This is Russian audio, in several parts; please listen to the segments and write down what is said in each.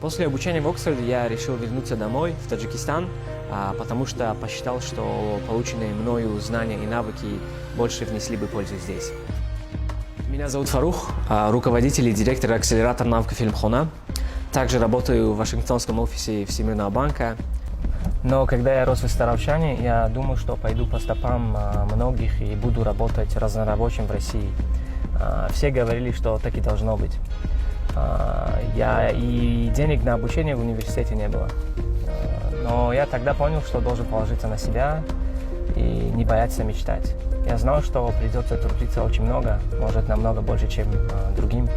После обучения в Оксфорде я решил вернуться домой, в Таджикистан, потому что посчитал, что полученные мною знания и навыки больше внесли бы пользу здесь. Меня зовут Фарух, руководитель и директор акселератора навыков Илмхона. Также работаю в Вашингтонском офисе Всемирного банка. Но когда я рос в Старовчане, я думал, что пойду по стопам многих и буду работать разнорабочим в России. Все говорили, что так и должно быть. И денег на обучение в университете не было. Но я тогда понял, что должен положиться на себя и не бояться мечтать. Я знал, что придется трудиться очень много, может, намного больше, чем другим.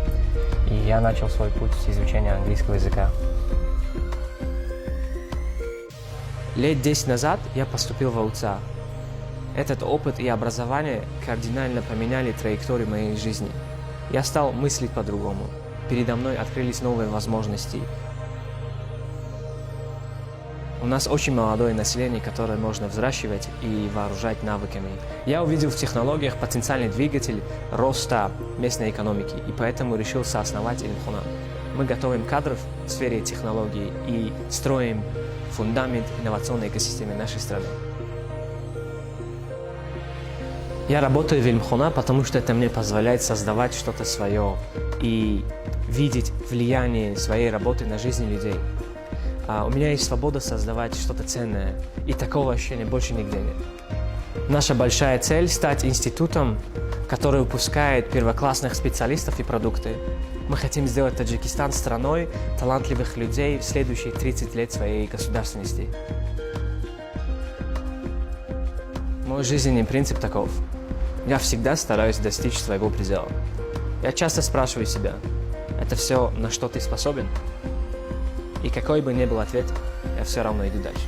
И я начал свой путь с изучения английского языка. Лет 10 назад я поступил в УЦА. Этот опыт и образование кардинально поменяли траекторию моей жизни. Я стал мыслить по-другому. Передо мной открылись новые возможности. У нас очень молодое население, которое можно взращивать и вооружать навыками. Я увидел в технологиях потенциальный двигатель роста местной экономики, и поэтому решил соосновать Илмхона. Мы готовим кадров в сфере технологий и строим фундамент инновационной экосистемы нашей страны. Я работаю в Илмхона, потому что это мне позволяет создавать что-то свое и видеть влияние своей работы на жизнь людей. У меня есть свобода создавать что-то ценное, и такого ощущения больше нигде нет. Наша большая цель – стать институтом, который выпускает первоклассных специалистов и продукты. Мы хотим сделать Таджикистан страной талантливых людей в следующие 30 лет своей государственности. Мой жизненный принцип таков. Я всегда стараюсь достичь своего предела. Я часто спрашиваю себя, это все, на что ты способен? И какой бы ни был ответ, я все равно иду дальше.